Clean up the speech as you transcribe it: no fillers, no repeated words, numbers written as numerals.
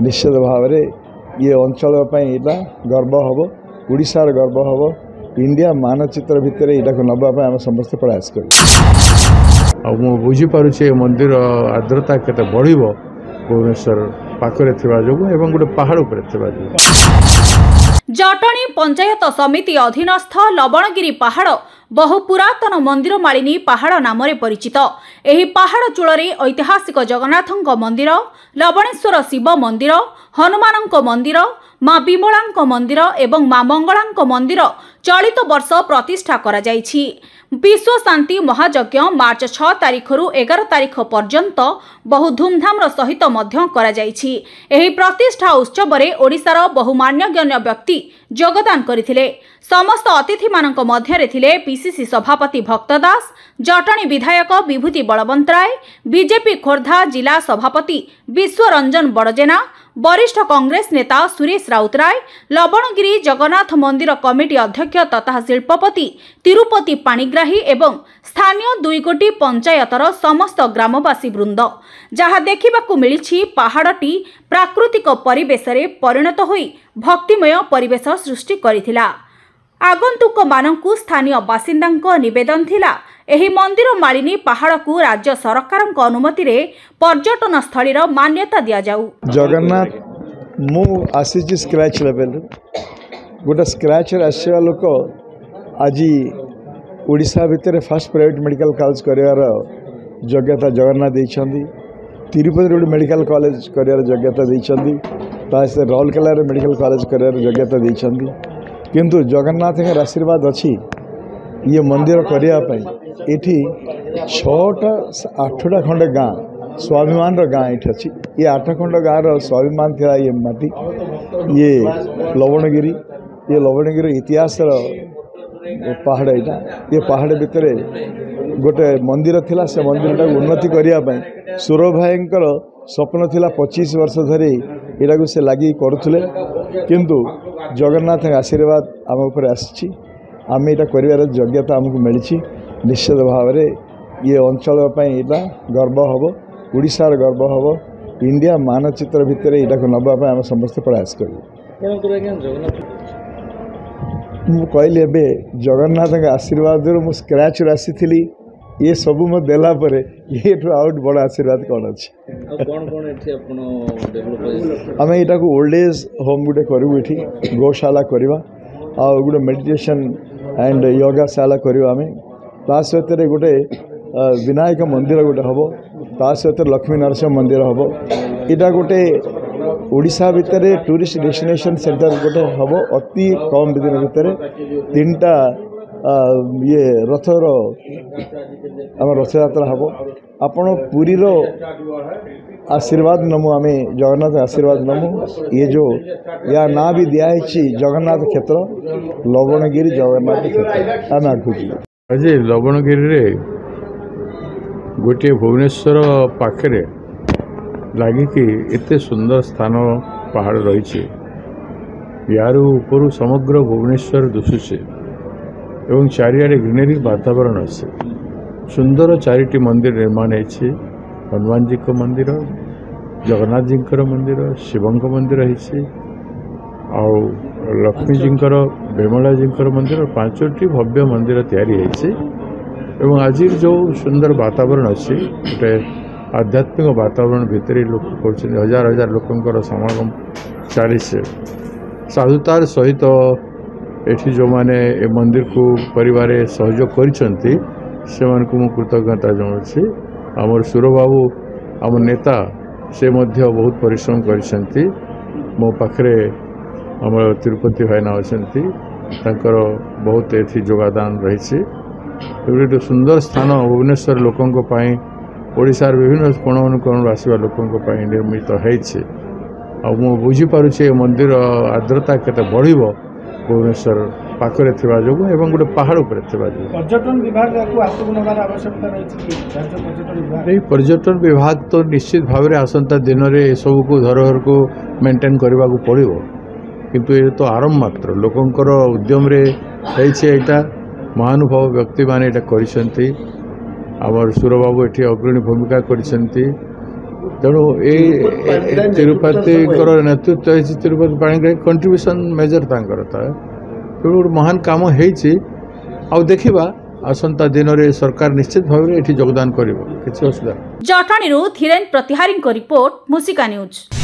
निश्चित भाव में ये अंचल गर्व हम ओडिशार गर्व हम इंडिया मानचित्र भितर यहाँ नवाई आम समस्त प्रयास कर बुझीपे मंदिर आर्द्रता केते बढ़ भुवनेश्वर पाखरे जो गोटे पहाड़ उपर जटणी पंचायत समिति अधीनस्थ लवणगिरी पहाड़ बहु पुरातन मंदिर मालिनी पहाड़ नाम परिचित। एही पहाड़ चूଳରେ ऐतिहासिक जगन्नाथଙ୍କ मंदिर, लवणेश्वर शिव मंदिर, हनुमानଙ୍କ मंदिर, माँ विमलाଙ୍କ मंदिर एवं माँ मंगलाଙ୍କ मंदिर चलित वर्ष प्रतिष्ठा करा जायछि। विश्व शांति महायज्ञ मार्च 6 तारिख रु 11 तारिख पर्यंत बहु धूमधाम सहित मध्य करा जायछि। एही प्रतिष्ठा उत्सव रे ओडिशार बहु मान्यगण्य व्यक्ति योगदान करथिले। समस्त अतिथि मानक मध्यरे थिले पीसीसी सभापति भक्त दास, जटणी विधायक विभूति बलवंत राय, बीजेपी खोर्धा जिला सभापति विश्वरंजन बड़जेना, वरिष्ठ कांग्रेस नेता सुरेश राउतराय, लवणगिरी जगन्नाथ मंदिर कमिटी अध्यक्ष तथा शिल्पपति तिरुपति पाणिग्राही एवं स्थानीय 2 कोटी पंचायतर समस्त ग्रामवासी वृंद। जहाँ देखिबाकु मिलिछि पहाड़टी प्राकृतिक परिवेश रे परिणत होई भक्तिमय परिवेश सृष्टि करिथिला। आगंतुक मानकु स्थानीय बासिंदांक निवेदन थिला एही मंदिर मालिनी पहाड़ को राज्य सरकार अनुमति रे पर्यटन स्थलीर मान्यता दिया जाऊ। जगन्नाथ मु आसी स्क्रैच लेवल गोटे स्क्रैच आसवा लोक आज ओडिशा भितर फर्स्ट प्राइवेट मेडिकल कॉलेज करार योग्यता जगन्नाथ देइछंदी। तिरुपति गोटे मेडिकल कॉलेज करार योग्यता देइछंदी। राउरकेला मेडिकल कॉलेज करार योग्यता देइछंदी। किंतु जगन्नाथ के आशीर्वाद अच्छी ये मंदिर करने ये 6-8टा खंड गाँ स्वाभिमान गाँ ये अच्छी। ये 8 खंड गाँव स्वाभिमान था ये माटी ये लवणगिरी इतिहास पहाड़ यहाँ ये पहाड़ भितर गोटे मंदिर थिला। से मंदिर टाक उन्नति करने सुर भाईंकर स्वप्न थिला 25 वर्ष धरी यहाँ को से लगी करुले। किंतु जगन्नाथ आशीर्वाद आम उपर आसी आम यहाँ कर योग्यता आमको मिली। निश्चित भाव में ये अंचल गर्व हम ओडिशार गर्व हम इंडिया मानचित्र भितर यहाँ नवाई आम समस्त प्रयास कर कहली ए जगन्नाथ आशीर्वाद मु स्क्रैच आसी थी ये सब मो देला परे ये आउट बड़ा आशीर्वाद कौन अच्छे आम यहाँ को ओल्ड एज होम गोटे करूँ ये गौशाला करवा आ गोटे मेडिटेशन एंड योगाशाला करवा आम ता सहित गोटे विनायक मंदिर गोटे हम ता सहित लक्ष्मी नरसिंह मंदिर हम यहाँ गोटे ओडिशा भितर टूरिस्ट डेस्टिनेशन सेंटर गोटे हम अति कम दिन भितर 3टा ये रथर आम रथ यात्रा हम आपण पुरी आशीर्वाद नमु आम जगन्नाथ आशीर्वाद नमु। ये जो या ना भी दिखाई जगन्नाथ क्षेत्र लवणगिरी जगन्नाथ क्षेत्र आम आगु आज लवणगिरी गोटे भुवनेश्वर पाखे लगिकी एते सुंदर स्थान पहाड़ रही यार ऊपर समग्र भुवनेश्वर दिशुचे एवं चारिआडे ग्रीनरी वातावरण अच्छे सुंदर 4टी मंदिर निर्माण है। हनुमान जी को मंदिर, जगन्नाथ जी मंदिर, शिव मंदिर है आउ लक्ष्मी जी विमला जी मंदिर 5टी भव्य मंदिर तैयारी है। आज जो सुंदर वातावरण अच्छे गोटे आध्यात्मिक वातावरण भितर लोक कर हजार हजार लोकंर समागम चली साधुतार सहित एठी जो माने ए मंदिर को परिवार सहयोग करिसंती सेमान को मु कृतज्ञता जनाउछि। आमर सुर बाबू आम नेता से मध्य बहुत परिश्रम करिसंती। मो पाखरे आमर तिरुपति भाईना अछंती तांकर बहुत एथि योगदान रही। गोटे सुंदर स्थान भुवनेश्वर लोकंक पई ओडिशार विभिन्न कोण अनुकोण आसवा लोकंक पई निर्मित होइछि। आ मु बुझी पारुछि मंदिर आर्द्रता केते बढ़िबो भुवनेश्वर पाखरे थिबा जोगु एवं गोटे पहाड़ उपर थिबा जोगु। पर्यटन विभाग को आसुक नबार आवश्यकता रही। पर्यटन विभाग तो निश्चित भाव में आसंता दिन में सब को धरोहर को मेंटेन करने को पड़ो किंतु ये तो आरंभ मात्र लोकंकर उद्यम रे यहाँ महानुभाव व्यक्ति माने करिसेंती। आमर सुरबाबू एठी अग्रणी भूमिका करिसेंती। ତେଣୁ ଏଇ ତିରୁପତିଙ୍କର ନେତୃତ୍ୱ ହେଇଛି ତିରୁପତି ପାଣିଗ୍ରାହୀ କଣ୍ଟ୍ରିବ୍ୟୁସନ୍ ମେଜର ତାଙ୍କର ଥାଏ ତେଣୁ ଗୋଟେ ମହାନ କାମ ହେଇଛି ଆଉ ଦେଖିବା ଆସନ୍ତା ଦିନରେ ସରକାର ନିଶ୍ଚିତ ଭାବରେ ଏଠି ଯୋଗଦାନ କରିବ କିଛି ଅସୁବିଧା ଜଟଣୀରୁ ଧୀରେନ୍ ପ୍ରତିହାରୀଙ୍କ ରିପୋର୍ଟ ମୁସିକା ନ୍ୟୁଜ୍।